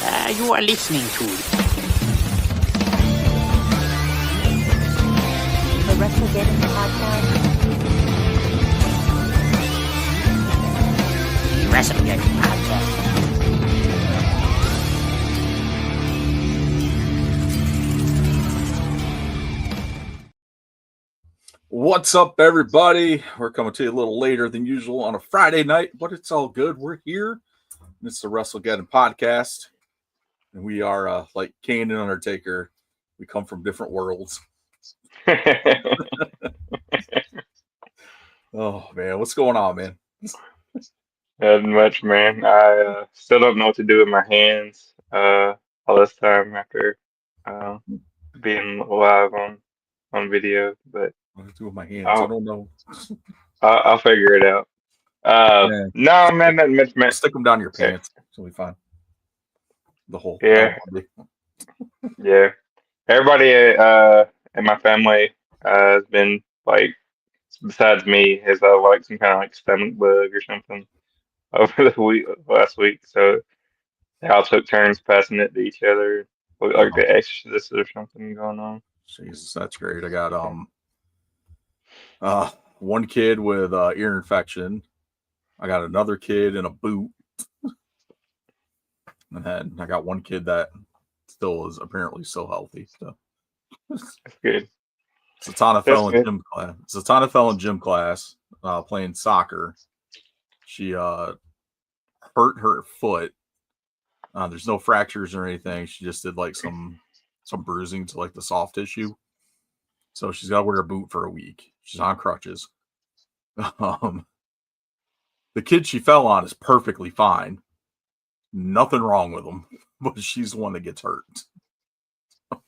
you are listening to The WrestleGeddon Podcast. WrestleGeddon Podcast. What's up, everybody? We're coming to you a little later than usual on a Friday night, but it's all good. We're here. It's the WrestleGeddon Podcast, and we are like Kane and Undertaker. We come from different worlds. Oh man, what's going on, man? Not much, man. I still don't know what to do with my hands all this time after being live on video, but What do I do with my hands? I I'll don't know. I'll figure it out. Yeah, No, man, not much, man. stick them down your pants. It'll be fine. The whole Yeah, body. yeah. Everybody in my family has been like, besides me, has like some kind of like stomach bug or something over the last week. So they all took turns passing it to each other, look like Oh, the exorcist or something going on. Jesus, that's great. I got one kid with ear infection. I got another kid in a boot, and then I got one kid that still is apparently so healthy. So That's good. Satana That's fell in good. gym class. Satana fell in gym class playing soccer. She hurt her foot. There's no fractures or anything. She just did like some bruising to like the soft tissue. So she's got to wear a boot for a week. She's on crutches. The kid she fell on is perfectly fine. Nothing wrong with him, but she's the one that gets hurt.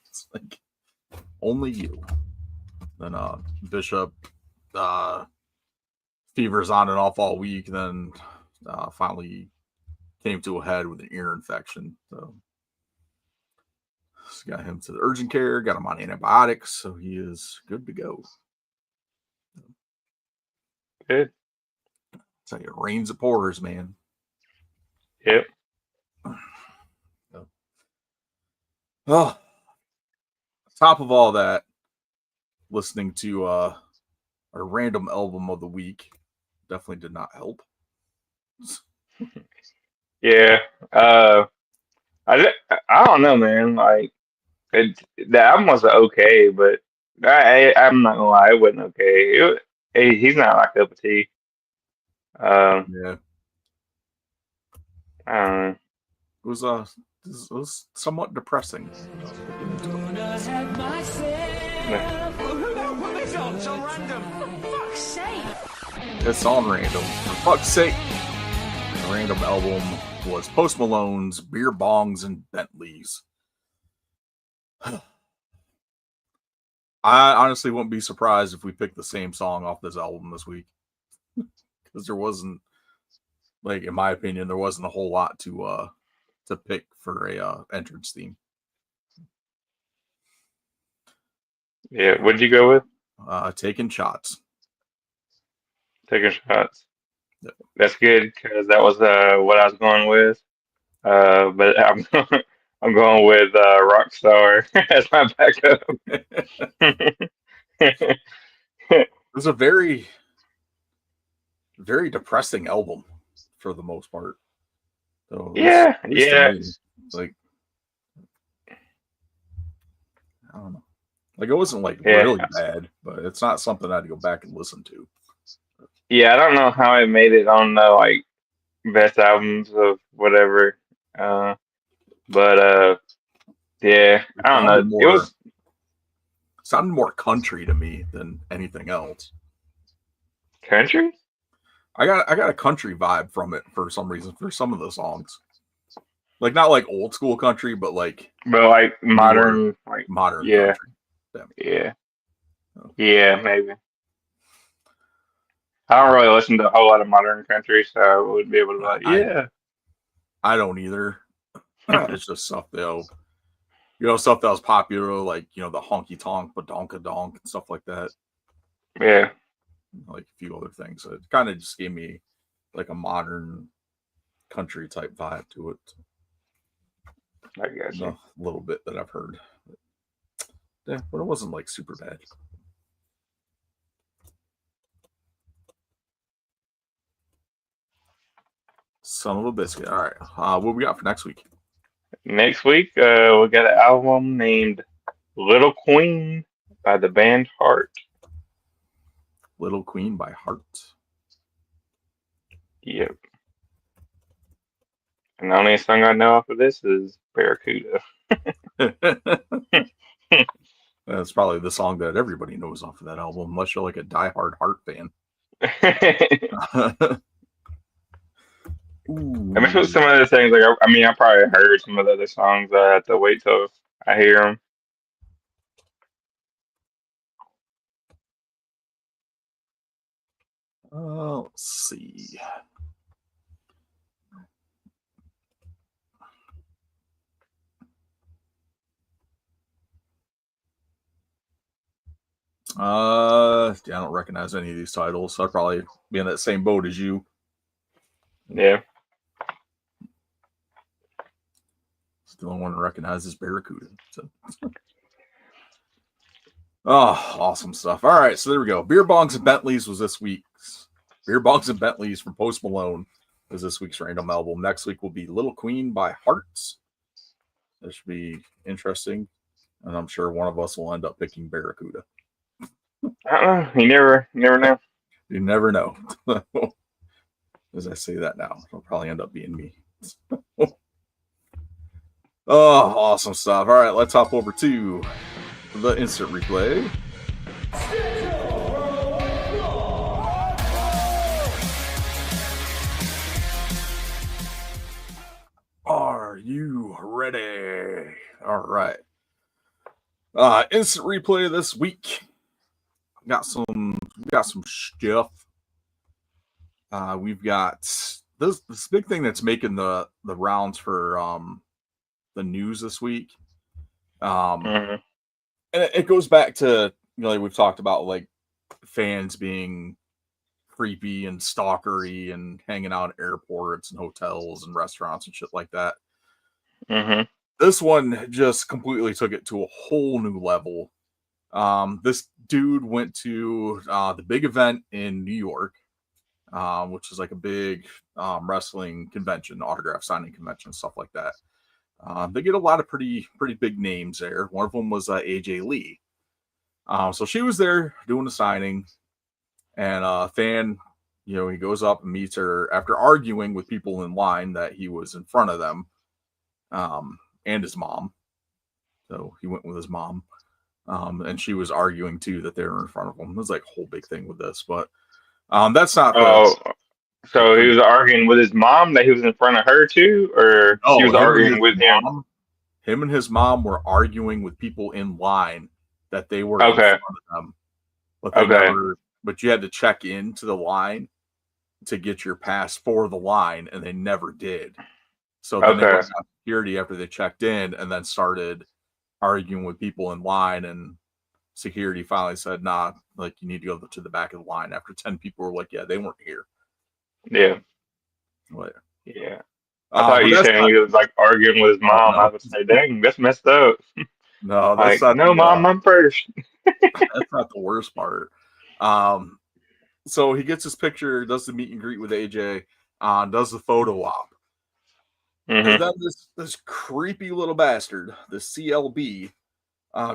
It's like only you. Then Bishop fever's on and off all week. Then finally came to a head with an ear infection. So just got him to the urgent care, got him on antibiotics, so he is good to go. Good. So it rains it pours, man. Yep. So, oh, top of all that, listening to our random album of the week definitely did not help. Yeah. I don't know, man. Like the album was okay, but I'm not gonna lie, it wasn't okay. He's not like cup of tea. Um, Yeah, I don't know. it was somewhat depressing. It's on random. For fuck's sake. The random album was Post Malone's Beer Bongs and Bentleys. I honestly wouldn't be surprised if we picked the same song off this album this week. Because there wasn't, like, in my opinion, there wasn't a whole lot to pick for a entrance theme. Yeah, what'd you go with? Taking Shots. Taking shots. Yep. That's good because that was what I was going with. But I'm going with Rockstar as my backup. It was a very, very depressing album for the most part. So Yeah, at least to yeah, me, it's like, I don't know. Like, it wasn't like yeah, really bad, but it's not something I'd go back and listen to. yeah. I don't know how it made it on the like best albums of whatever. Uh, but yeah, It I don't sounded know. It was more country to me than anything else. country. I got a country vibe from it for some reason for some of the songs. Like, not like old school country, but like But like newer modern, like modern yeah, country. Damn. yeah, So, yeah, maybe. I don't really listen to a whole lot of modern country, so I wouldn't be able to be like, I yeah. I don't either. It's just stuff stuff that was popular, like the honky tonk, badonka donk, and stuff like that. Yeah, Like a few other things. So it kind of just gave me like a modern country type vibe to it. I guess. A little bit that I've heard. Yeah, but it wasn't like super bad. Son of a biscuit. All right. What we got for next week? Next week, we got an album named Little Queen by the band Heart. Little Queen by Heart. Yep. And the only song I know off of this is Barracuda. That's probably the song that everybody knows off of that album, unless you're like a diehard Heart fan. I mean, some of the things, like, I probably heard some of the other songs. I have to wait till I hear them. Let's see. I don't recognize any of these titles, so I'd probably be in that same boat as you. Yeah. The only one that recognizes Barracuda. So. Oh, awesome stuff. All right, so there we go. Beer Bongs and Bentleys was this week's. Beer Bongs and Bentleys from Post Malone is this week's random album. Next week will be Little Queen by Hearts. This should be interesting. And I'm sure one of us will end up picking Barracuda. You never know. You never know. As I say that now, it'll probably end up being me. Oh, awesome stuff. All right, let's hop over to the instant replay. Are you ready? All right. Instant replay this week. We got some stuff. We've got this big thing that's making the rounds for the news this week. And it goes back to, like we've talked about, like fans being creepy and stalkery and hanging out at airports and hotels and restaurants and shit like that. This one just completely took it to a whole new level. This dude went to the big event in New York, which is like a big wrestling convention, autograph signing convention, stuff like that. They get a lot of pretty big names there. One of them was AJ Lee. So she was there doing the signing, and a fan, he goes up and meets her after arguing with people in line that he was in front of them, and his mom. So he went with his mom, and she was arguing too that they were in front of him. There's like a whole big thing with this, but that's not. So he was arguing with his mom that he was in front of her too, or he was arguing with him? Him and his mom were arguing with people in line that they were in front of them. But you had to check into the line to get your pass for the line, and they never did. So then they got security after they checked in, and then started arguing with people in line, and security finally said, nah, like you need to go to the back of the line after 10 people were like, yeah, they weren't here. Yeah. What? Yeah. I thought you said he was like arguing with his mom. I would say, dang, that's messed up. No, that's not. No, mom, I'm first. That's not the worst part. So he gets his picture, does the meet and greet with AJ, does the photo op. And then this creepy little bastard, the CLB,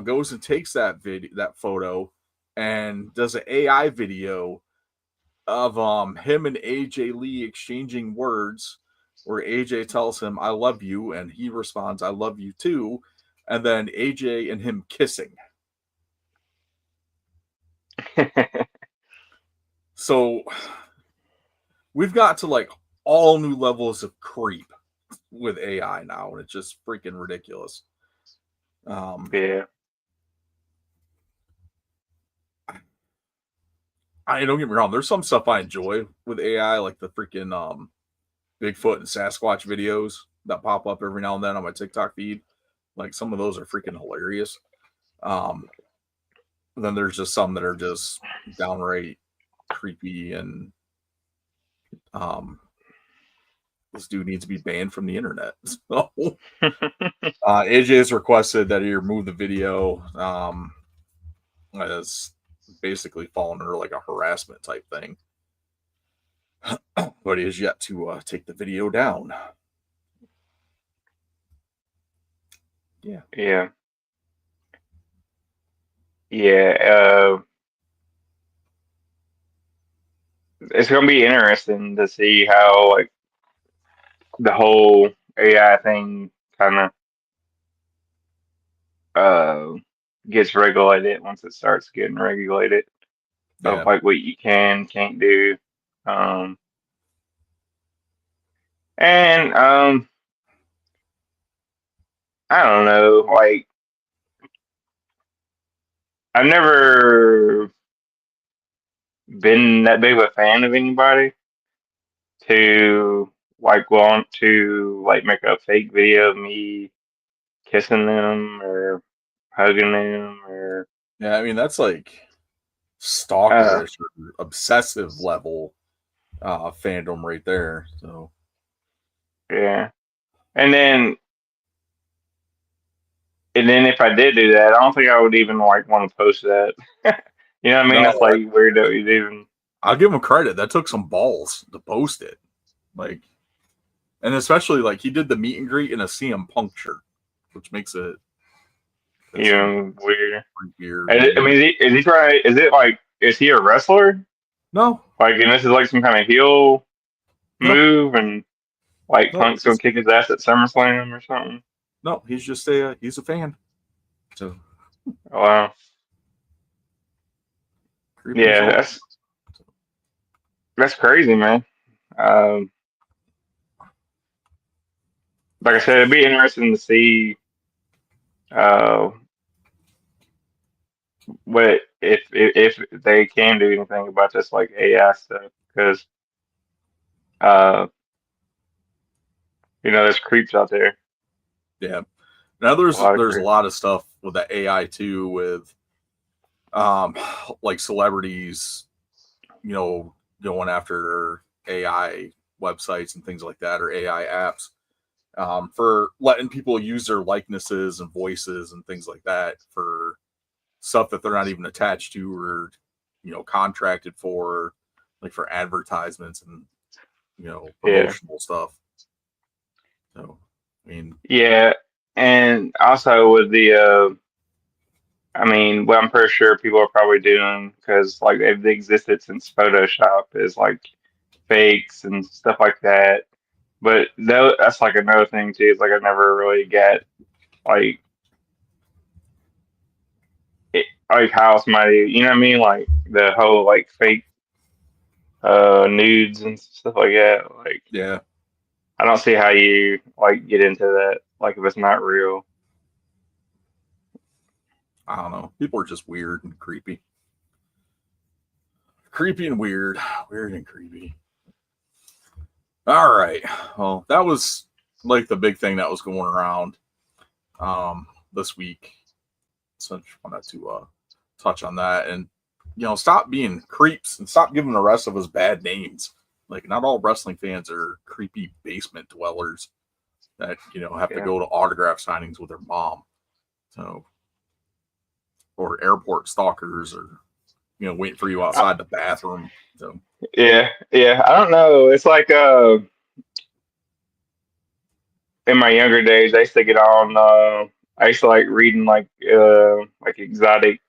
goes and takes that photo and does an AI video of him and AJ Lee exchanging words, where AJ tells him I love you, and he responds I love you too, and then AJ and him kissing. So we've got to like all new levels of creep with AI now, and it's just freaking ridiculous. Yeah. I don't get me wrong. There's some stuff I enjoy with AI, like the freaking Bigfoot and Sasquatch videos that pop up every now and then on my TikTok feed. Like some of those are freaking hilarious. Then there's just some that are just downright creepy, and this dude needs to be banned from the internet. So, AJ has requested that he remove the video. As basically fallen under like a harassment type thing. But he has yet to take the video down. Yeah. Yeah. Yeah. It's gonna be interesting to see how like the whole AI thing kind of gets regulated once it starts getting regulated Yeah. of like what you can't do. And I don't know, like I've never been that big of a fan of anybody to like want to like make a fake video of me kissing them or hugging them or Yeah, I mean that's like uh stalkerish or obsessive level fandom right there. So yeah. And then if I did do that, I don't think I would even like want to post that. You know what I mean? no, That's like weird that you'd even I'll give him credit. That took some balls to post it. Like, and especially like he did the meet and greet in a CM Punk shirt, which makes it even weird. weird. I mean, is he trying? Is it like is he a wrestler? No, Like, and this is like some kind of heel no, move, and like no, Punk's gonna kick his ass at SummerSlam or something. no. He's just he's a fan. So Wow. creepy as Yeah, hell. that's crazy, man. Um, like I said, it'd be interesting to see uh, what if they can do anything about this like AI stuff because uh, there's creeps out there. Yeah. Now A lot of there's a creeps. lot of stuff with the AI too, with like celebrities, going after AI websites and things like that, or AI apps, for letting people use their likenesses and voices and things like that for stuff that they're not even attached to or contracted for, like for advertisements and Yeah, promotional stuff. So I mean, yeah, and also with the I mean, what I'm pretty sure people are probably doing because like they've existed since Photoshop is like fakes and stuff like that. But though that's like another thing too. It's like I never really get like like how somebody, you know what I mean? Like the whole like fake nudes and stuff like that. Like yeah, I don't see how you like get into that. Like if it's not real. I don't know. People are just weird and creepy and weird, weird and creepy. All right. Well, that was like the big thing that was going around this week. So I just wanted to touch on that and stop being creeps and stop giving the rest of us bad names. Like not all wrestling fans are creepy basement dwellers that have to Yeah. go to autograph signings with their mom. So or airport stalkers or waiting for you outside the bathroom. So Yeah, yeah. I don't know. It's like in my younger days, I used to get on. I used to like reading like exotic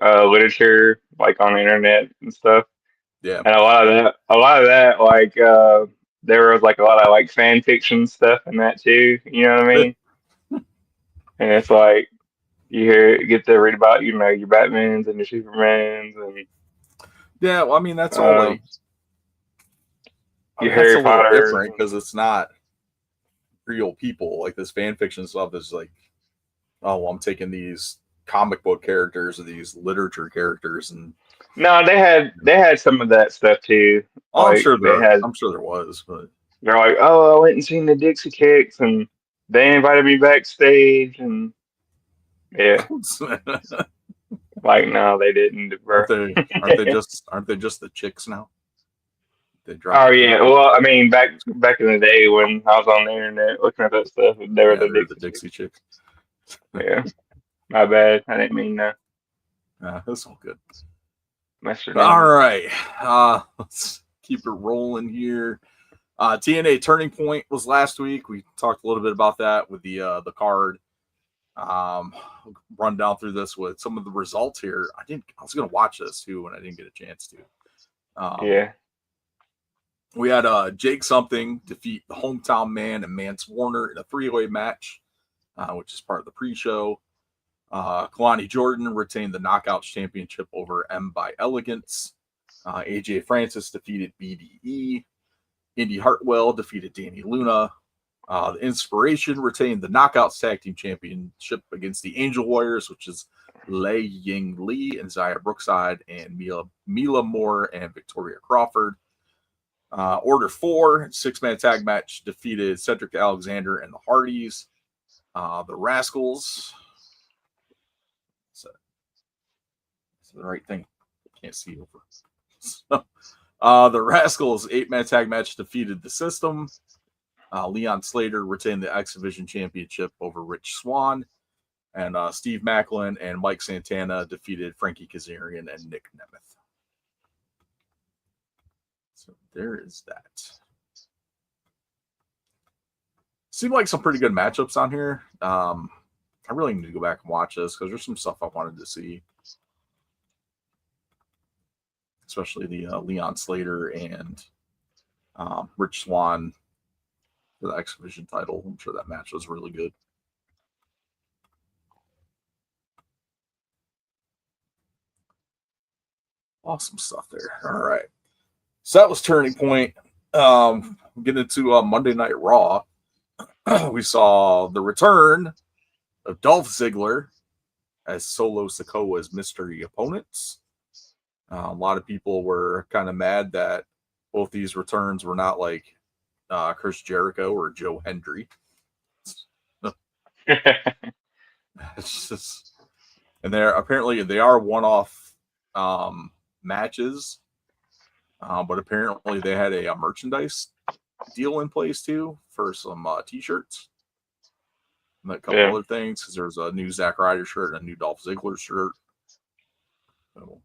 literature like on the internet and stuff. yeah. And a lot of that, like there was like a lot of like fan fiction stuff in that too. You know what I mean? And it's like get to read about your Batmans and your Supermans and Yeah, well, I mean that's all like I your mean, that's a Harry little Potters. different because it's not real people. Like this fan fiction stuff is like, oh, well, I'm taking these comic book characters or these literature characters, and No, they had some of that stuff too. Like I'm sure there was, but they're like, oh, I went and seen the Dixie Kicks and they invited me backstage and yeah, like no, they didn't, bro. aren't they just the chicks now? They dropped. Oh yeah. Well, I mean, back in the day when I was on the internet looking at that stuff, they were Yeah, the they're the Dixie Dixie Chicks. Chicks. Yeah. My bad. I didn't mean to That's all good. mess your All name. right. Let's keep it rolling here. TNA Turning Point was last week. We talked a little bit about that with the card. Run down through this with some of the results here. I was going to watch this too, and I didn't get a chance to. Yeah. We had Jake Something defeat the Hometown Man and Mance Warner in a 3-way match, which is part of the pre-show. Kalani Jordan retained the Knockouts Championship over M by Elegance. AJ Francis defeated BDE. Indy Hartwell defeated Danny Luna. The Inspiration retained the Knockouts Tag Team Championship against the Angel Warriors, which is Lei Ying Lee and Zaya Brookside, and Mila Moore and Victoria Crawford. Order 4, 6-man tag match, defeated Cedric Alexander and the Hardys. The Rascals. Is that the right thing? Can't see over. So, the Rascals 8-man tag match defeated the System. Leon Slater retained the X Division Championship over Rich Swann. And Steve Macklin and Mike Santana defeated Frankie Kazarian and Nick Nemeth. So there is that. Seemed like some pretty good matchups on here. I really need to go back and watch this because there's some stuff I wanted to see. Especially the Leon Slater and Rich Swann for the X Division title. I'm sure that match was really good. Awesome stuff there. All right. So that was Turning Point. Getting into Monday Night Raw. We saw the return of Dolph Ziggler as Solo Sikoa's mystery opponents. A lot of people were kind of mad that both these returns were not like Chris Jericho or Joe Hendry. It's just, and they are one-off matches, but apparently they had a merchandise deal in place too for some t-shirts and a couple other things, because there's a new Zack Ryder shirt and a new Dolph Ziggler shirt. So,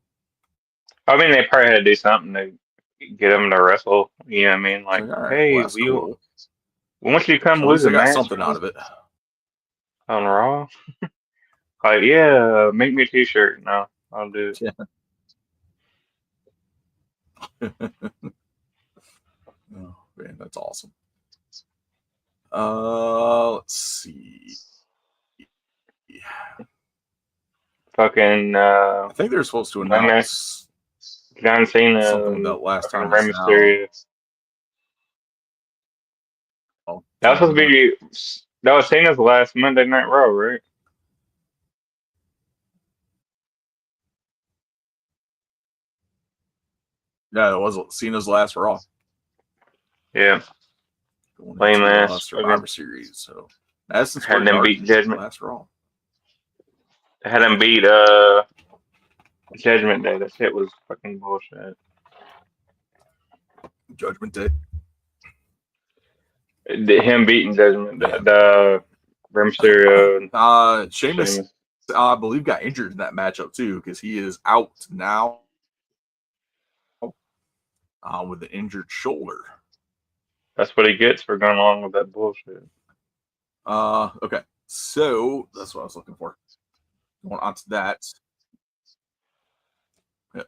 I mean, they probably had to do something to get them to wrestle. You know what I mean? Like, all right, hey, well, cool. we want you to come So lose a I got match something out of it on Raw. Like, yeah, make me a t-shirt. No, I'll do it. Yeah. Oh man, that's awesome. Let's see. Fucking I think they're supposed to announce John Cena something about last time. Rey Mysterio. Oh, That was supposed to be that was Cena's last Monday Night Raw, right? Yeah, it was Cena's last Raw. Yeah. Lame ass Survivor Series. So Madison Square Garden beat Judgment. Last Raw. They had him beat Judgment Day. That shit was fucking bullshit. Judgment Day. Him beating Judgment Day. The Rey Mysterio. Sheamus, I believe, got injured in that matchup too, because he is out now with an injured shoulder. That's what he gets for going along with that bullshit. Okay, so that's what I was looking for. Going on to that. Yep.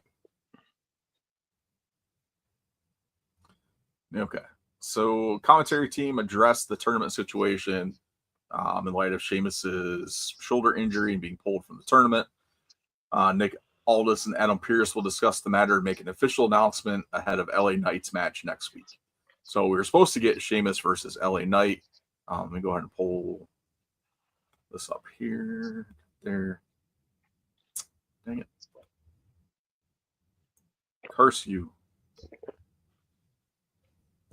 Okay, so commentary team addressed the tournament situation in light of Sheamus's shoulder injury and being pulled from the tournament. Nick Aldis and Adam Pearce will discuss the matter and make an official announcement ahead of LA Knight's match next week. So we were supposed to get Sheamus versus LA Knight. Let me go ahead and pull this up here. There. Dang it. Curse you.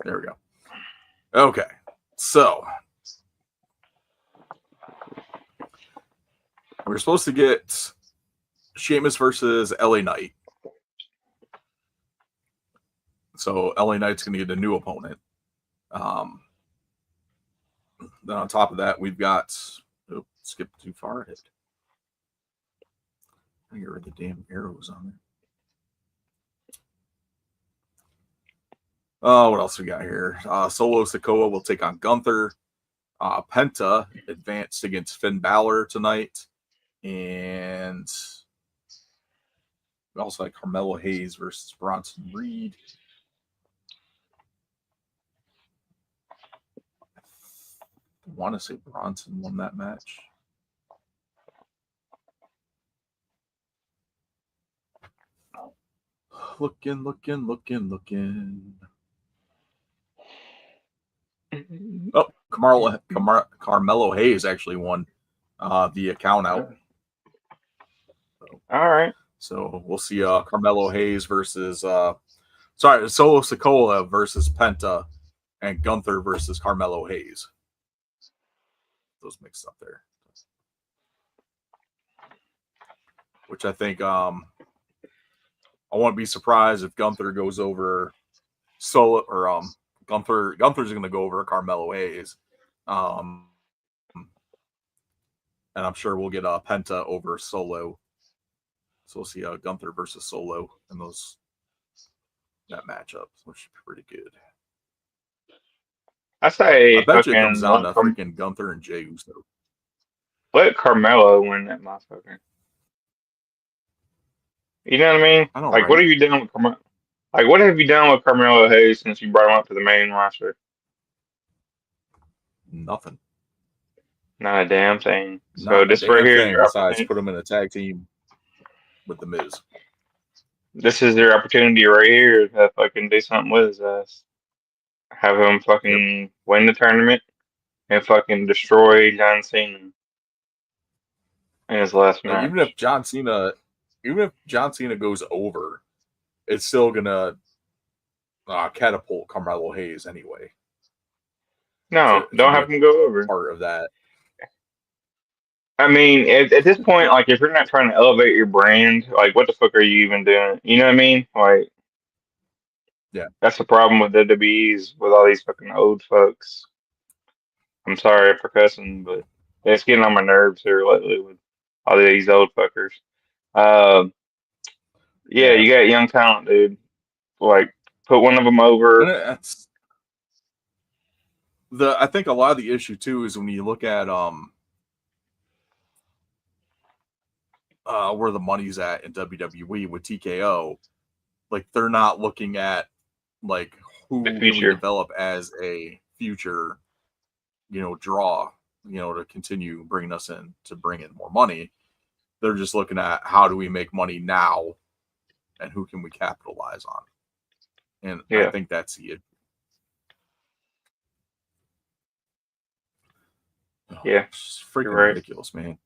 There we go. Okay. So we're supposed to get Sheamus versus LA Knight. So LA Knight's going to get a new opponent. Then on top of that, we've got skip too far ahead. I get rid of the damn arrows on there. Oh, what else we got here? Solo Sikoa will take on Gunther. Penta advanced against Finn Balor tonight. And we also had Carmelo Hayes versus Bronson Reed. I want to say Bronson won that match. Looking. Oh, Carmelo Hayes actually won the count out. All right. So we'll see Carmelo Hayes versus Solo Sikoa versus Penta and Gunther versus Carmelo Hayes. Those mixed up there. Which I think I won't be surprised if Gunther goes over Solo or Gunther's going to go over Carmelo Hayes. And I'm sure we'll get Penta over Solo. So we'll see Gunther versus Solo in that matchup, which should be pretty good. I say I bet you it comes down to freaking Gunther and Jey Uso. Let Carmelo win that motherfucker. You know what I mean? I know, like, right? what are you doing with Carmelo? Like, what have you done with Carmelo Hayes since you brought him up to the main roster? Nothing. Not a damn thing. So Not this a right damn here, thing besides put him in a tag team with The Miz. This is their opportunity right here to fucking do something with his ass. Have him fucking win the tournament and fucking destroy John Cena in his last match. Even if John Cena goes over, it's still gonna catapult Carmelo Hayes anyway. No, don't have him go over. Part of that. I mean, at this point, like, if you're not trying to elevate your brand, like, what the fuck are you even doing? You know what I mean? Like, yeah, that's the problem with WWE's with all these fucking old fucks. I'm sorry for cussing, but it's getting on my nerves here lately with all these old fuckers. Yeah, you got young talent, dude. Like, put one of them over. I think a lot of the issue too is when you look at where the money's at in WWE with TKO, like they're not looking at like who can we develop as a future, draw, to continue bringing us in to bring in more money. They're just looking at how do we make money now and who can we capitalize on. And I think that's it. Yeah, it's freaking ridiculous, man.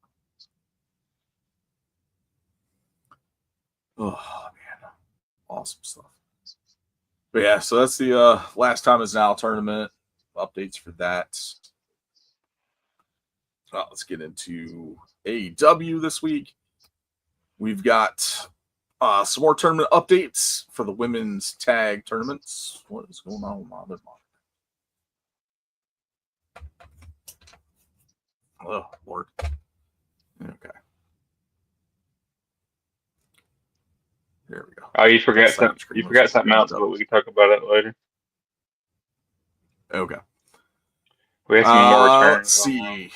Oh man, awesome stuff. But yeah, so that's the Last Time Is Now tournament updates for that. Let's get into AEW this week. We've got some more tournament updates for the women's tag tournaments. What is going on with my other monitor? Oh, Lord. Okay. There we go. Oh, you forgot something else, but we can talk about it later. Okay. We have some more returns. Let's see.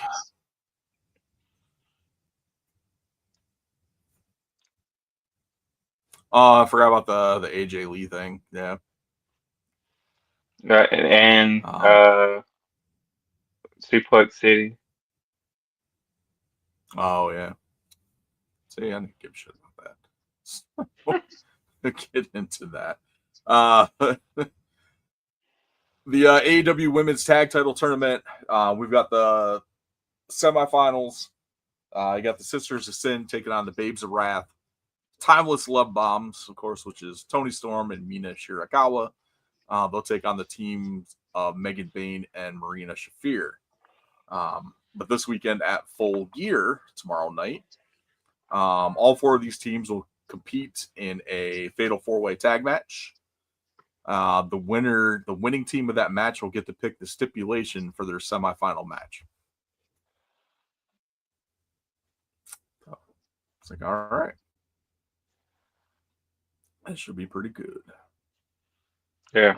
Oh, I forgot about the AJ Lee thing. Yeah. And Suplex City. Oh yeah. See, I didn't give a shit about that. Get into that. The AEW Women's Tag Title Tournament. We've got the semifinals. You got the Sisters of Sin taking on the Babes of Wrath. Timeless Love Bombs, of course, which is Toni Storm and Mina Shirakawa. They'll take on the teams of Megan Bayne and Marina Shafir. But this weekend at Full Gear, tomorrow night, all four of these teams will compete in a fatal four-way tag match. The winning team of that match will get to pick the stipulation for their semifinal match. So it's like, all right, that should be pretty good. Yeah.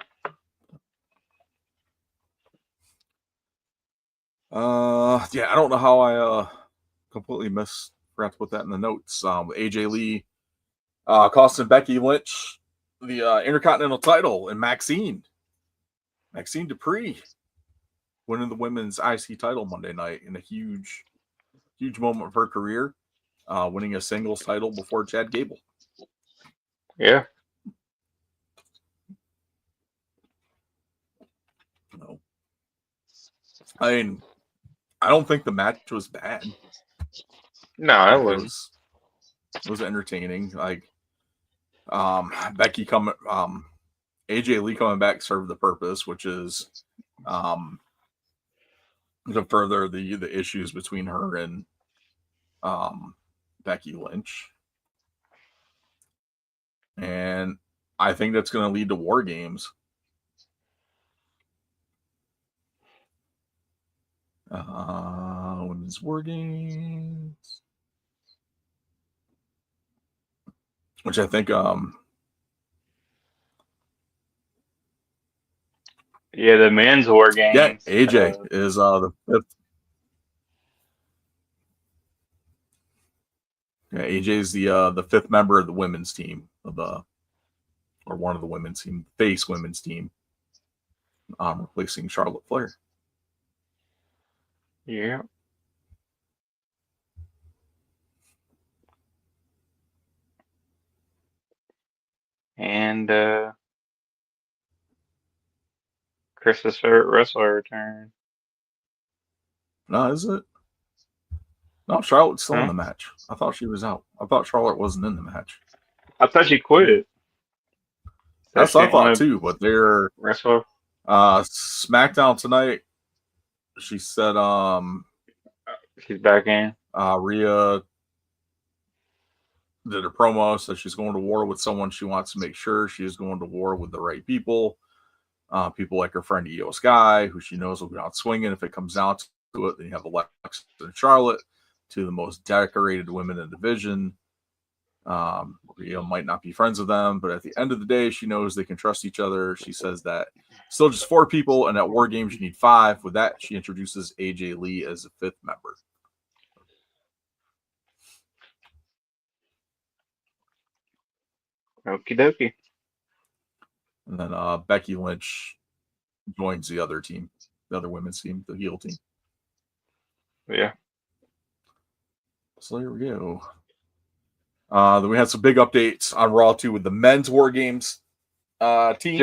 Yeah, I don't know how I completely forgot to put that in the notes. AJ Lee costing Becky Lynch the Intercontinental title, and Maxine Dupree winning the women's IC title Monday night in a huge moment of her career, winning a singles title before Chad Gable. Yeah. No, I mean, I don't think the match was bad. No, it wasn't. It was entertaining. Like, AJ Lee coming back served the purpose, which is to further the issues between her and Becky Lynch. And I think that's going to lead to War Games. Women's War Games. Which I think yeah, the men's War Games. Yeah, AJ is the fifth. Yeah, AJ is the fifth member of the women's team or one of the women's team, face women's team, replacing Charlotte Flair. Yeah. And Chris's favorite wrestler return. No, is it? No, Charlotte's still in the match. I thought she was out. I thought Charlotte wasn't in the match. I thought she quit. That's what I thought too, but they're wrestler. SmackDown tonight. She said she's back in. Rhea did a promo, said she's going to war with someone. She wants to make sure she is going to war with the right people. People like her friend Io Sky, who she knows will go out swinging if it comes down to it. Then you have Alexa and Charlotte, two of the most decorated women in the division. Rhea might not be friends with them, but at the end of the day, she knows they can trust each other. She says that still just 4 people, and at War Games you need 5. With that, she introduces AJ Lee as the 5th member. Okie dokie. And then Becky Lynch joins the other team, the other women's team, the heel team. Yeah. So there we go. Then we had some big updates on Raw 2 with the men's War Games teams.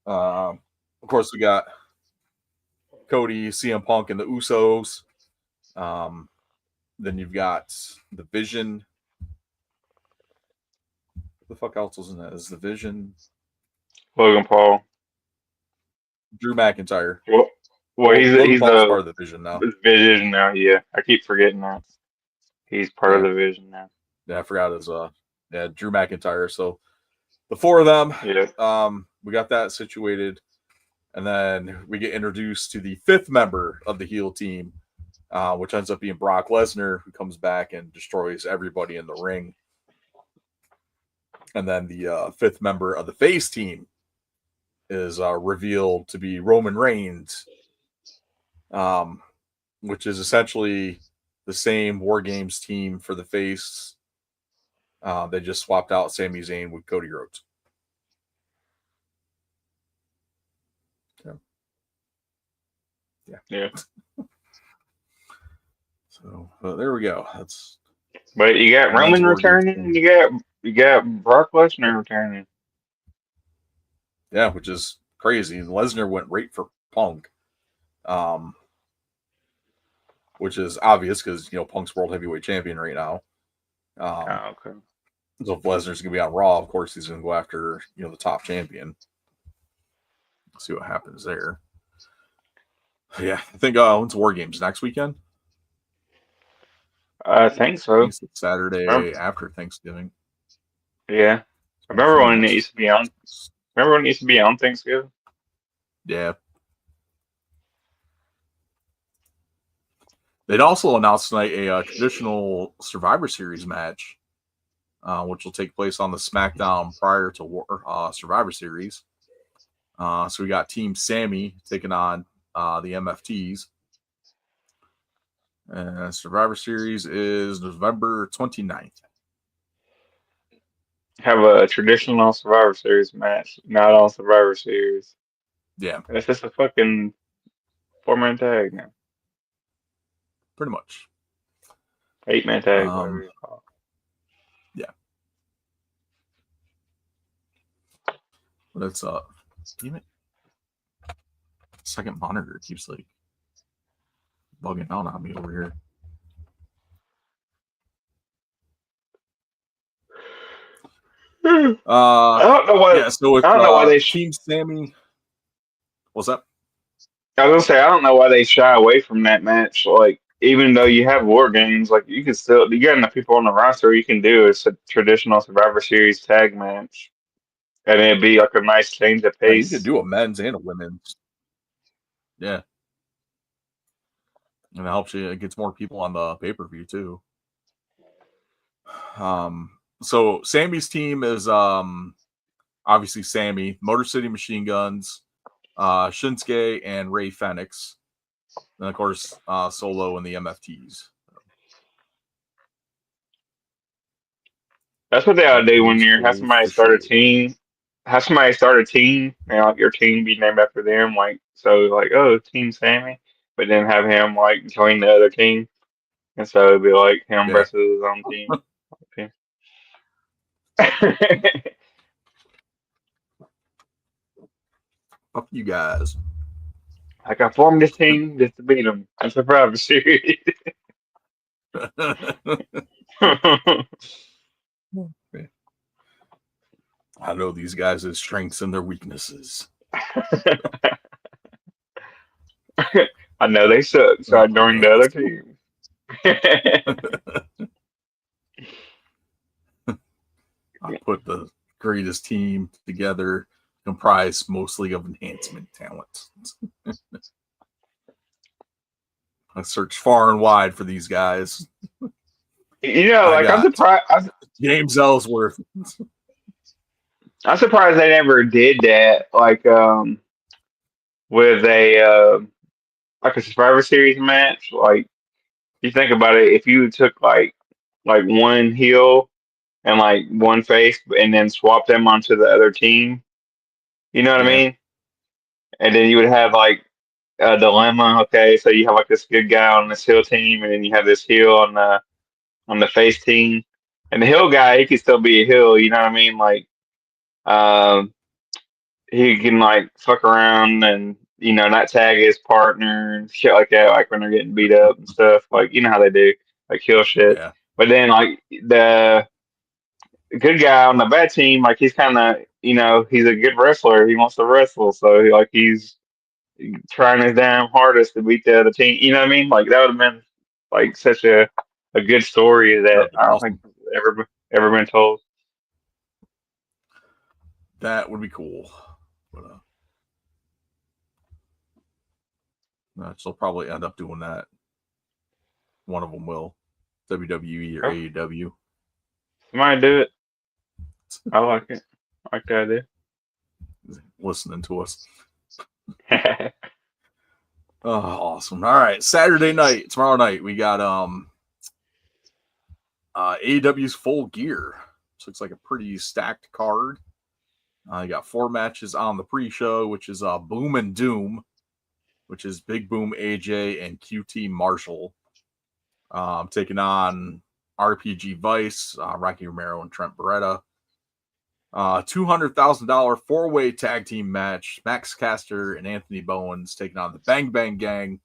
Of course, we got Cody, CM Punk, and the Usos. Then you've got the Vision. What the fuck else was in that? Is the Vision? Logan Paul. Drew McIntyre. Well, he's part of the Vision now. Vision now, yeah. I keep forgetting that. He's part of the Vision now. Yeah, I forgot his Drew McIntyre. So the 4 of them, we got that situated. And then we get introduced to the 5th member of the heel team, which ends up being Brock Lesnar, who comes back and destroys everybody in the ring. And then the 5th member of the face team is revealed to be Roman Reigns, which is essentially the same War Games team for the face. They just swapped out Sami Zayn with Cody Rhodes. Yeah. So there we go. But you got Roman returning, and you got Brock Lesnar returning. Yeah, which is crazy. Lesnar went right for Punk, which is obvious because Punk's world heavyweight champion right now. Okay. So if Lesnar's gonna be on Raw, of course he's gonna go after the top champion. Let's see what happens there. Yeah, I think when's War Games next weekend? I think so. It's Saturday after Thanksgiving. Yeah, I remember when it used to be on Remember when it used to be on Thanksgiving? Yeah. They'd also announced tonight a traditional Survivor Series match, which will take place on the SmackDown prior to Survivor Series. So we got Team Sammy taking on the MFTs. Survivor Series is November 29th. Have a traditional Survivor Series match, not on Survivor Series. Yeah, It's just a fucking 4-man tag now. pretty much. 8-man tag, whatever you call Yeah. But it's damn it. Second monitor keeps like bugging out on me over here. it. I don't know why. Yeah, so it's I don't know why they. Team Sammy. What's up? I was gonna say I don't know why they shy away from that match. Like, even though you have war games, like you can still you got enough people on the roster. You can do a traditional Survivor Series tag match, and it'd be like a nice change of Yeah, you could pace. do a men's and a women's. Yeah. And it helps you, it gets more people on the pay-per-view too. So Sammy's team is obviously Sammy, Motor City Machine Guns, Shinsuke, and Ray Fenix. And of course, Solo and the MFTs. That's what they ought to do when you have Cool somebody for start a sure. team. Have somebody start a team, and like your team be named after them. Like, so, like, oh, Team Sammy, but then have him like join the other team, and so it'd be like him Yeah. versus his own team. Fuck you guys. Like, I formed this team just to beat them in Survivor Series. I know these guys' strengths and their weaknesses. I know they suck, so I joined the other team. I put the greatest team together, comprised mostly of enhancement talent. I searched far and wide for these guys. You know, like I'm surprised. James Ellsworth. I'm surprised they never did that. Like, with a like a Survivor Series match. Like, you think about it, if you took like one heel and like one face, and then swap them onto the other team, you know what I Yeah. mean? And then you would have like a dilemma. Okay, so you have like this good guy on this heel team, and then you have this heel on the face team. And the heel guy, he could still be a heel. You know what I mean? Like, um, he can like fuck around and not tag his partner and shit like that. Like when they're getting beat up and stuff. Like you know how they do, like heel shit. Yeah. But then like the good guy on the bad team, like he's kind of he's a good wrestler. He wants to wrestle, so he's trying his damn hardest to beat the other team. You know what I mean? Like that would have been like such a good story that I don't Awesome. think ever been told. That would be cool. But they'll probably end up doing that. One of them will. WWE or AEW. Somebody do it. I like it. I like the idea. Listening to us. Oh, awesome. All right. Saturday night, tomorrow night, we got AEW's Full Gear. This looks like a pretty stacked card. You got 4 matches on the pre-show, which is Boom and Doom, which is Big Boom AJ and QT Marshall. Taking on RPG Vice, Rocky Romero and Trent Beretta. $200,000 4-way tag team match. Max Caster and Anthony Bowens taking on the Bang Bang Gang,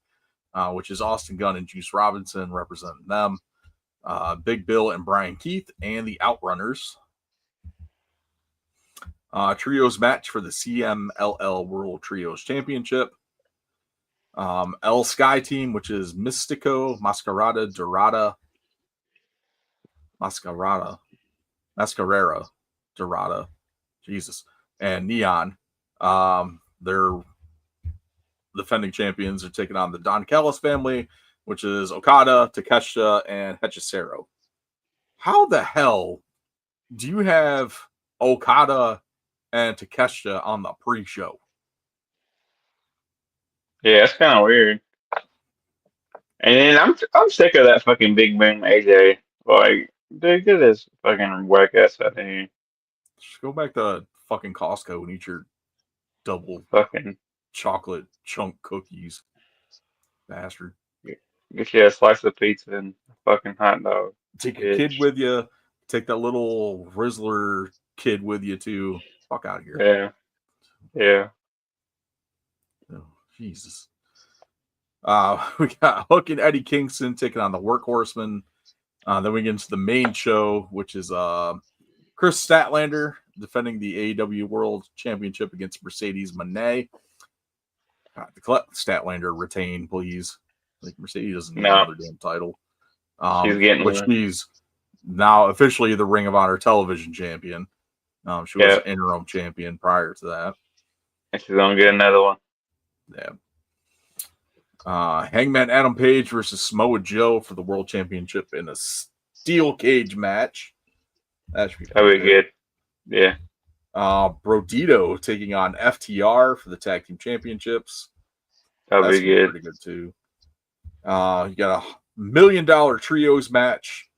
which is Austin Gunn and Juice Robinson representing them. Big Bill and Brian Keith and the Outrunners. Trios match for the CMLL World Trios Championship. El Sky team, which is Mystico, Mascarada, Dorada, Mascarera, Jesus, and Neon. They're defending champions are taking on the Don Callis family, which is Okada, Takeshita, and Hechicero. How the hell do you have Okada and Takeshita on the pre-show? Yeah, it's kind of weird. And then I'm sick of that fucking Big Boom AJ. Like, dude, get this fucking whack ass out of here. Just go back to fucking Costco and eat your double Fucking chocolate chunk cookies, bastard. get you a slice of pizza and a fucking hot dog. Take a Bitch. kid with you. Take that little Rizzler kid with you too. Fuck out of here. Yeah. Yeah. Oh, Jesus. We got Hook and Eddie Kingston taking on the Workhorsemen. Then we get into the main show, which is Chris Statlander defending the AEW World Championship against Mercedes Moné. Let Statlander retain, please. Like Mercedes doesn't need another damn title. She's getting which one. she's now officially the Ring of Honor television champion. She was an interim champion prior to that. And she's gonna get another one. Yeah. Hangman Adam Page versus Samoa Joe for the World Championship in a steel cage match. That should be good. Yeah. Brodito taking on FTR for the Tag Team Championships. That'll be good. Pretty good too. You got $1 million trios match.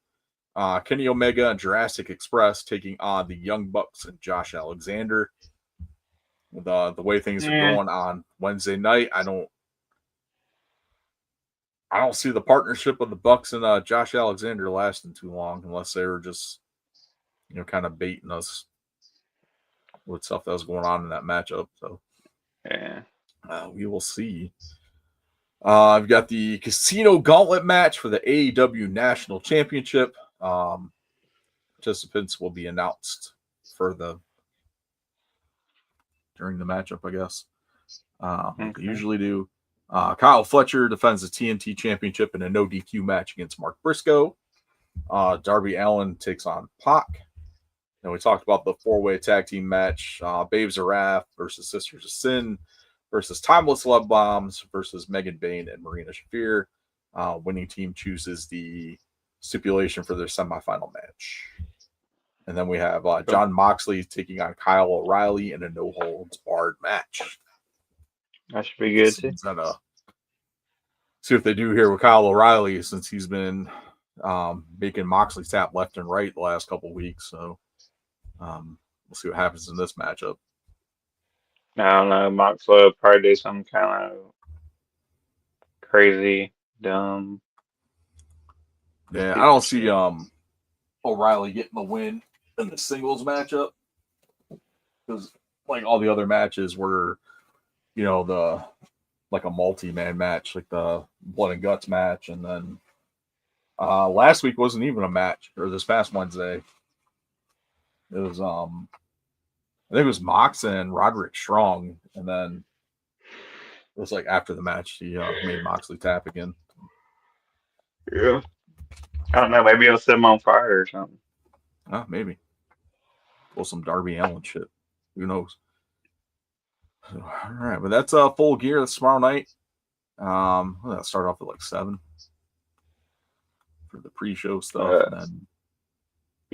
Kenny Omega and Jurassic Express taking on the Young Bucks and Josh Alexander. The way things are going on Wednesday night, I don't see the partnership of the Bucks and Josh Alexander lasting too long unless they were just, kind of baiting us with stuff that was going on in that matchup. So, yeah, we will see. I've got the Casino Gauntlet match for the AEW National Championship. Participants will be announced during the matchup, I guess. Like they usually do. Kyle Fletcher defends the TNT Championship in a no DQ match against Mark Briscoe. Darby Allin takes on Pac. And we talked about the 4-way tag team match. Babe Zaraf versus Sisters of Sin versus Timeless Love Bombs versus Megan Bayne and Marina Shafir. Winning team chooses the stipulation for their semifinal match. And then we have John Moxley taking on Kyle O'Reilly in a no-holds-barred match. That should be good too. See what they do here with Kyle O'Reilly since he's been making Moxley tap left and right the last couple weeks. So we'll see what happens in this matchup. I don't know. Moxley will probably do some kind of crazy, dumb. Yeah, I don't see O'Reilly getting the win in the singles matchup because like all the other matches were, like a multi-man match, like the Blood and Guts match, and then last week wasn't even a match, or this past Wednesday. It was I think it was Mox and Roderick Strong, and then it was like after the match he made Moxley tap again. Yeah. I don't know, maybe it'll set him on fire or something. Maybe. Pull some Darby Allin shit. Who knows? So, all right, but that's Full Gear. That's tomorrow night. I'll start off at like 7 for the pre-show stuff, and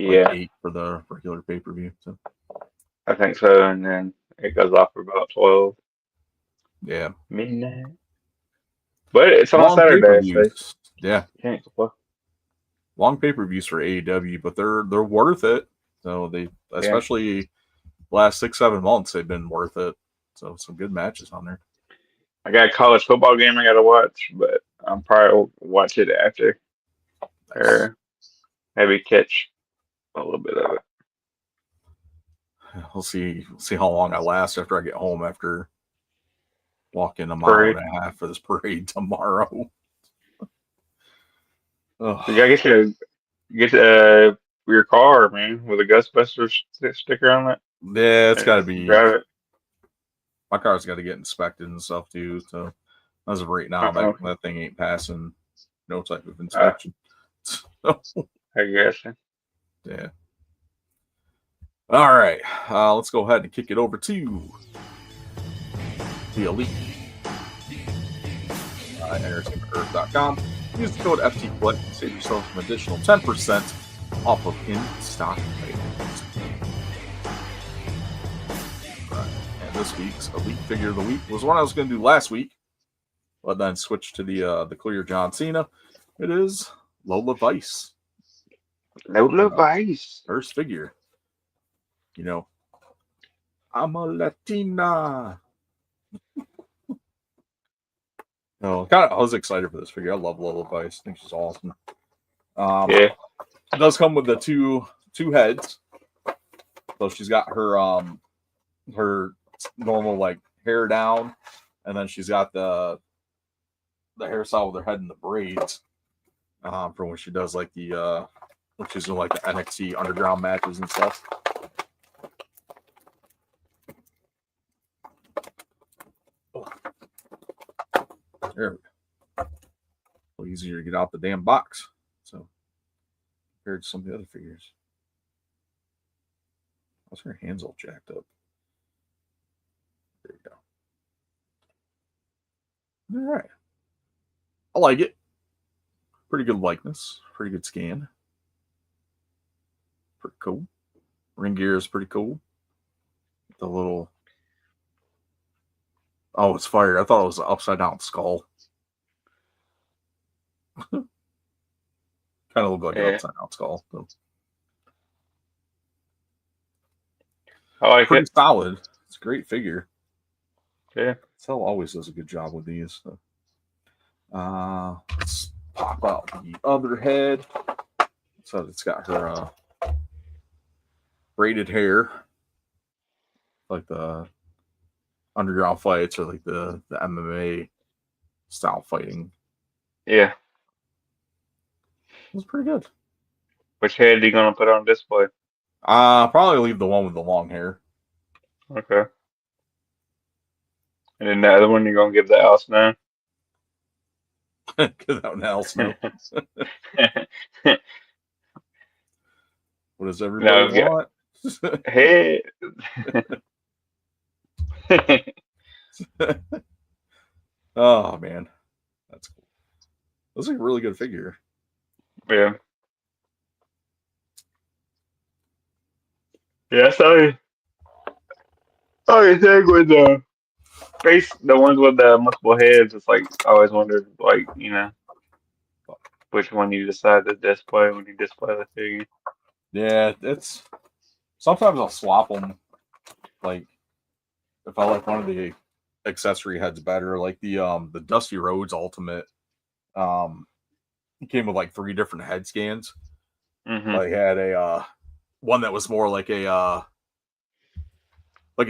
then 8 for the regular pay-per-view. So I think so, and then it goes off for about 12. Yeah, midnight. But it's on Saturday. So yeah, long pay-per-views for AEW, but they're worth it. So they, especially last 6-7 months, they've been worth it. So some good matches on there. I got a college football game I got to watch, but I'm probably will watch it after, or maybe catch a little bit of it. We'll see how long I last after I get home after walking a mile and a half for this parade tomorrow. You gotta get your car, man, with a Ghostbusters sticker on it. Yeah, it's got to be. Drive it. My car's got to get inspected and stuff too. So as of right now, that thing ain't passing no type of inspection. I guess. Yeah. All right, let's go ahead and kick it over to the Elite. EntertainmentEarth.com. Use the code FTClick to save yourself an additional 10% off of in-stock items. Right. And this week's Elite Figure of the Week was one I was going to do last week, but then switched to the clear John Cena. It is Lola Vice. Lola Vice. First figure. You know, I'm a Latina. No, I was excited for this figure. I love Lola Vice. I think she's awesome. Yeah. It does come with the two heads. So she's got her normal like hair down, and then she's got the hairstyle with her head in the braids. For when she does like when she's doing like the NXT underground matches and stuff. There we go. A little easier to get out the damn box. So compared to some of the other figures. What's her hands all jacked up? There you go. All right. I like it. Pretty good likeness. Pretty good scan. Pretty cool. Ring gear is pretty cool. The little... Oh, it's fire. I thought it was an upside down skull. Kind of look like an upside down skull. So. I like pretty it. Solid. It's a great figure. Yeah. Cell always does a good job with these. So. Let's pop out the other head. So it's got her braided hair. Like the underground fights or like the MMA style fighting. Yeah. It was pretty good. Which head are you gonna put on display? Probably leave the one with the long hair. Okay. And then the other one you're gonna give the else now? Give that one else now. What does everybody want? Hey. Oh man, that's cool. That's a really good figure. Yeah. Yeah, sorry. Oh, you think with the face, the ones with the multiple heads, it's like I always wondered, like, you know, which one you decide to display when you display the figure. Yeah, it's sometimes I'll swap them. Like if I like one of the accessory heads better, like the Dusty Rhodes Ultimate. It came with like 3 different head scans. Mm-hmm. Like had a one that was more like a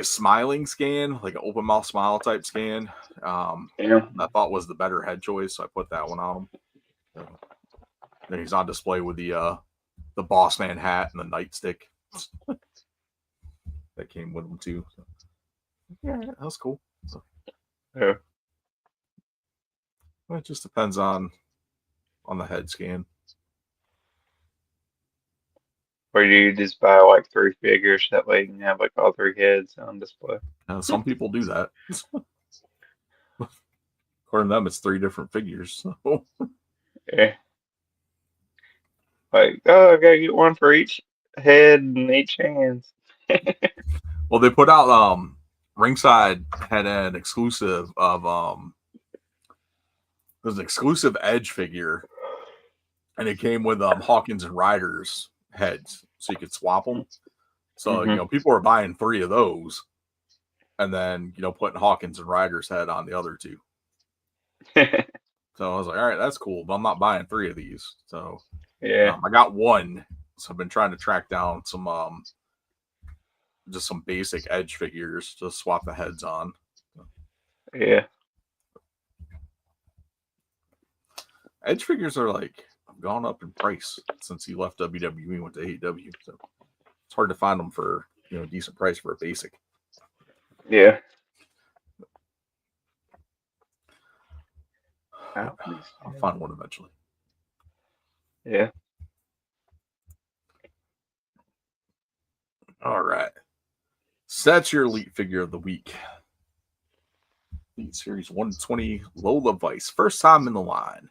smiling scan, like an open mouth smile type scan. Yeah. I thought was the better head choice, so I put that one on him. So, then he's on display with the Boss Man hat and the nightstick that came with him too. So, yeah, that was cool. So, Yeah. well, it just depends on the head scan. Or you just buy like 3 figures that way you can have like all 3 heads on display. Some people do that. According to them, it's 3 different figures. So. Yeah. Like, oh, I gotta get one for each head and each hands. Well, they put out Ringside had an exclusive of there's an exclusive Edge figure, and it came with Hawkins and Ryder's heads, so you could swap them. So people were buying 3 of those, and then putting Hawkins and Ryder's head on the other 2. So I was like, all right, that's cool, but I'm not buying 3 of these. So Yeah. I got 1. So I've been trying to track down some just some basic Edge figures to swap the heads on. Yeah. Edge figures are like gone up in price since he left WWE and went to AEW. So it's hard to find them for a decent price for a basic. Yeah. I'll find one eventually. Yeah. All right. So that's your elite figure of the week. Elite Series 120 Lola Vice. First time in the line.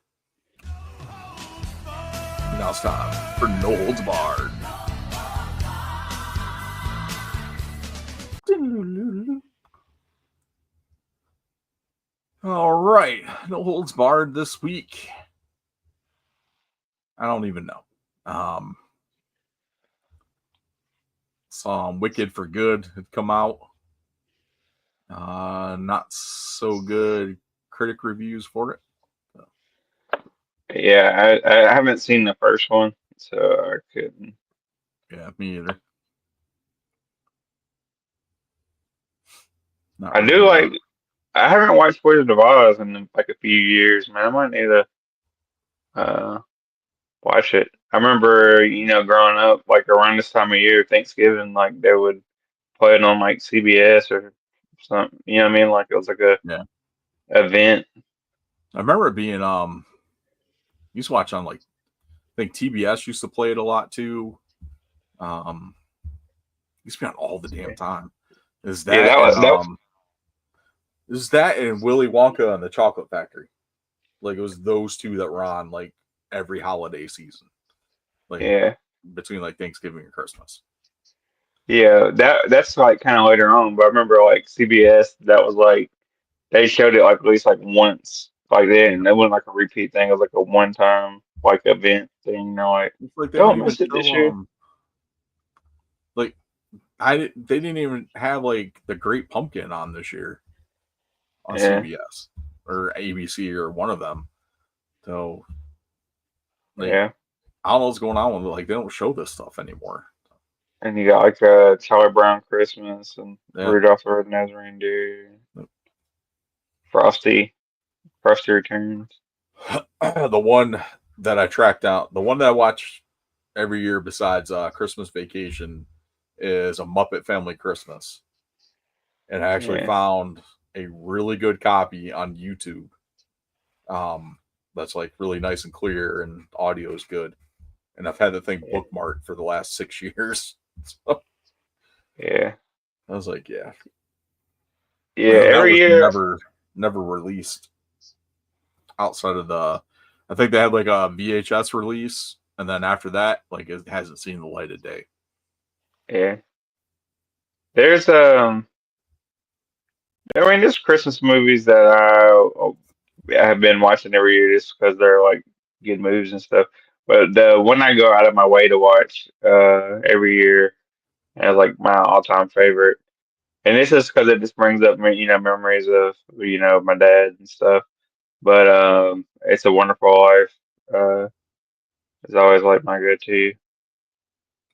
Now it's time for No Holds Barred. All right. No Holds Barred this week. I don't even know. Saw Wicked for Good had come out. Not so good critic reviews for it. Yeah, I haven't seen the first one, so I couldn't. Yeah, me either. Not I really do like. I haven't watched Wizard of Oz in like a few years, man. I might need to uh watch it. I remember, growing up, like around this time of year, Thanksgiving, like they would play it on like CBS or something. You know what I mean? Like it was like a Yeah. event. I remember it being used to watch on like I think TBS used to play it a lot too. Used to be on all the damn time. Is Yeah, that and that was is that and Willy Wonka and the Chocolate Factory? Like it was those two that were on like every holiday season. Like yeah. between like Thanksgiving and Christmas. Yeah, that's like kind of later on, but I remember like CBS, that was like they showed it like at least like once, like then it wasn't like a repeat thing. It was like a one time like event thing. Like It's like they don't don't even miss it this show year. like they didn't even have like the Great Pumpkin on this year on Yeah, CBS or ABC or one of them. So like yeah. I don't know what's going on with it. Like they don't show this stuff anymore. And you got like Charlie Brown Christmas and Yeah. Rudolph the Red-Nosed Reindeer, Frosty, Frosty Returns. The one that I tracked out, the one that I watch every year besides Christmas Vacation is A Muppet Family Christmas. And I actually Yeah, found a really good copy on YouTube. That's like really nice and clear and audio is good. And I've had the thing yeah, bookmarked for the last 6 years. So yeah, I was like, yeah. yeah. That Every was year, never released outside of I think they had like a VHS release, and then after that, like it hasn't seen the light of day. yeah. There's there's Christmas movies that I have been watching every year just because they're like good movies and stuff. But the one I go out of my way to watch every year as like my all-time favorite, and this is because it just brings up memories of my dad and stuff. But It's a Wonderful Life. It's always like my go-to.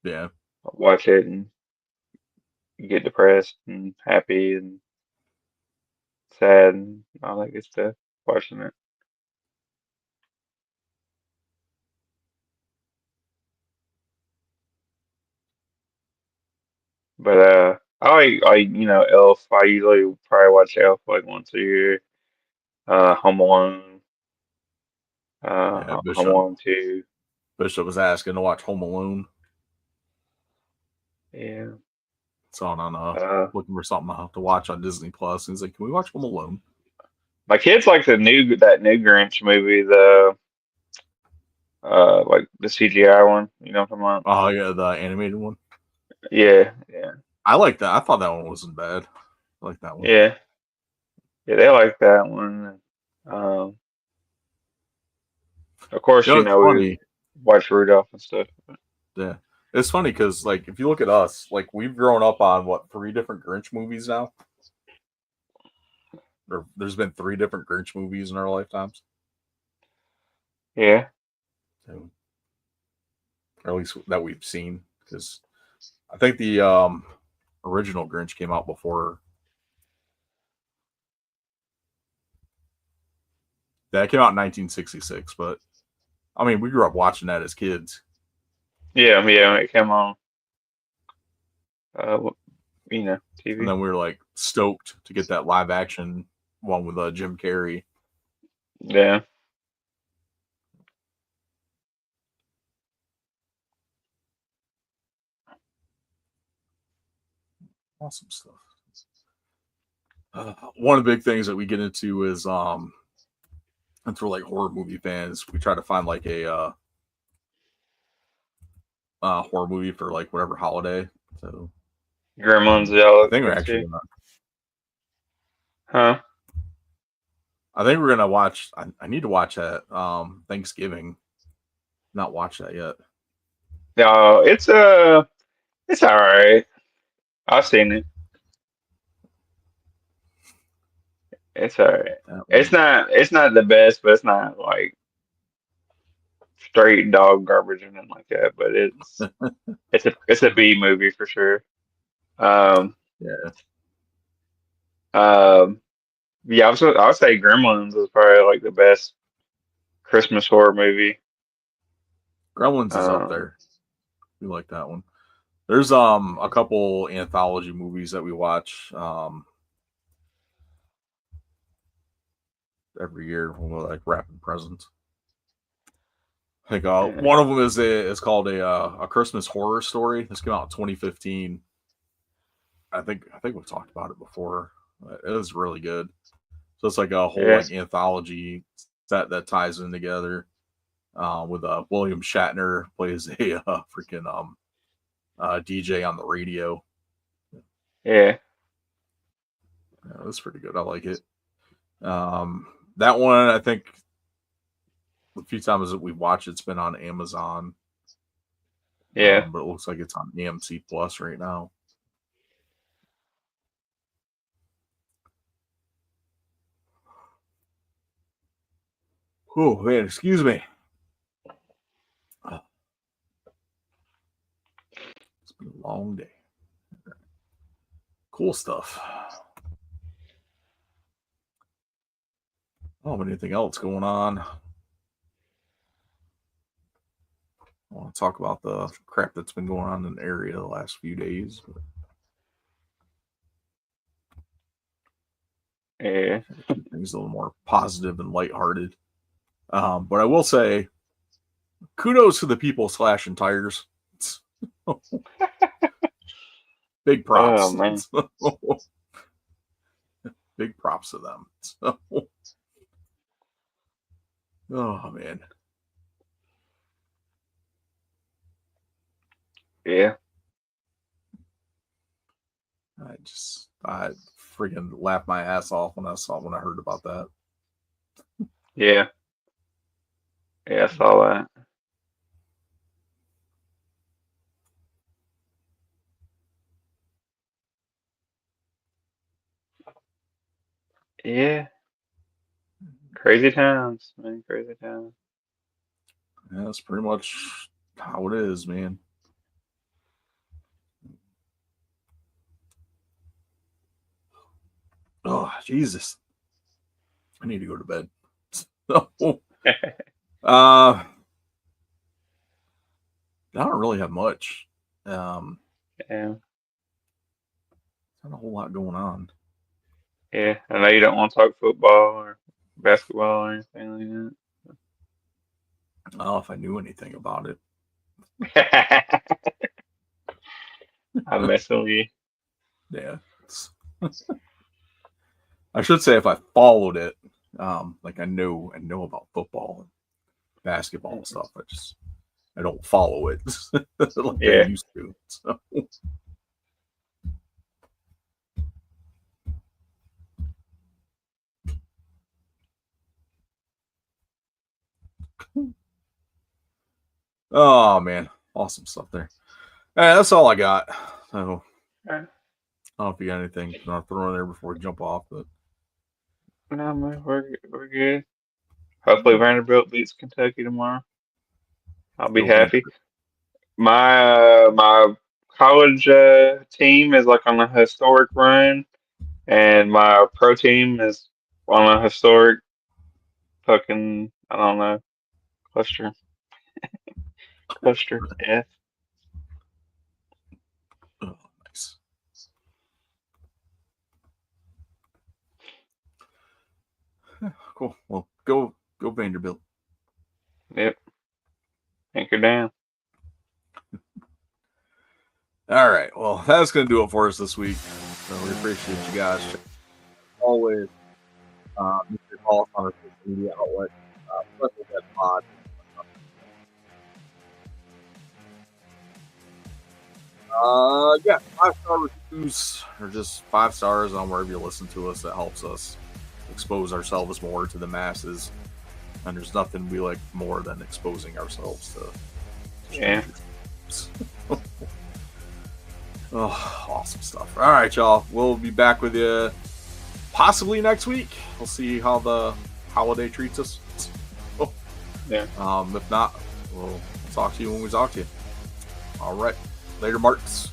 Yeah. Watch it and get depressed and happy and sad and all that good stuff. Watching it. But Elf. I usually probably watch Elf like once a year. Home Alone. Yeah. Home Alone 2. Bishop was asking to watch Home Alone. Yeah. It's on Uh, looking for something to watch on Disney Plus. And he's like, "Can we watch Home Alone?" my kids like that new Grinch movie, like the CGI one. You know what I'm talking about? Oh yeah, the animated one. Yeah, yeah, I like that. I thought that one wasn't bad. I like that one. yeah, yeah. They like that one. Um, of course, You know, it's we funny. watch Rudolph and stuff. Yeah, it's funny because like if you look at us, like we've grown up on what 3 different Grinch movies now. Or there's been 3 different Grinch movies in our lifetimes. Yeah, So, or at least that we've seen. Because I think the original Grinch came out before. That came out in 1966, but I mean, we grew up watching that as kids, yeah, yeah. When it came on, and TV. then we were like stoked to get that live action one with Jim Carrey. Yeah. Awesome stuff. One of the big things that we get into is and for like horror movie fans, we try to find like a horror movie for like whatever holiday. So Gremlins, I y'all think we're looking actually to? gonna, Huh? I think we're gonna watch. I need to watch that Thanksgiving. Not watch that yet. No, it's all right. I've seen it. It's all right. That It's one. not the best, but it's not like straight dog garbage or anything like that. But it's a B movie for sure. Um, Yeah, um, yeah, I would say Gremlins is probably like the best Christmas horror movie. Gremlins is up Um, there. We like that one. There's a couple anthology movies that we watch every year when we're like wrapping presents. I think yeah, one of them is called a Christmas Horror Story. This came out in 2015. I think we've talked about it before. It was really good. So it's like a whole yeah, like anthology set that ties in together. With William Shatner plays a freaking DJ on the radio. yeah. Yeah, that's pretty good. I like it. That one, I think a few times that we've watched, it's been on Amazon, Yeah. but it looks like it's on AMC Plus right now. Oh man, excuse me. It's been a long day. Cool stuff. Oh, anything else going on? I want to talk about the crap that's been going on in the area the last few days. Yeah. Keep things a little more positive and lighthearted. But I will say, kudos to the people slashing tires. Big Oh props. man. Big props to them. So, oh man. Yeah. I freaking laughed my ass off when I heard about that. Yeah. Yeah. I saw that. Yeah. Crazy times, man. Crazy times. Yeah, that's pretty much how it is, man. Oh, Jesus. I need to go to bed. So, I don't really have much. Yeah. Not a whole lot going on. Yeah. I know you don't want to talk football or basketball or anything Oh, if I knew anything about it. like that. I'm messing with you. Yeah. I should say if I followed it, like I know about football and basketball and stuff. I don't follow it like I Yeah. used to. So. Oh man, awesome stuff there. That's all I got. So I don't know if you got anything to throw in there before we jump off, but No, man, we're good. Hopefully Vanderbilt beats Kentucky tomorrow. I'll be go Van. happy. My college team is like on a historic run, and my pro team is on a historic fucking I don't know cluster F. Oh, nice. Cool. Well, go Vanderbilt. Yep, anchor down. All right. Well, that's going to do it for us this week. So we appreciate you guys. Always, you can follow us on our social media outlet, Wrestle Dead Pod. Yeah, 5-star reviews or just 5 stars on wherever you listen to us. That helps us expose ourselves more to the masses. And there's nothing we like more than exposing ourselves to. Yeah. Oh, awesome stuff. All right, y'all. We'll be back with you possibly next week. We'll see how the holiday treats us. Yeah. If not, we'll talk to you when we talk to you. All right. Later, Marks.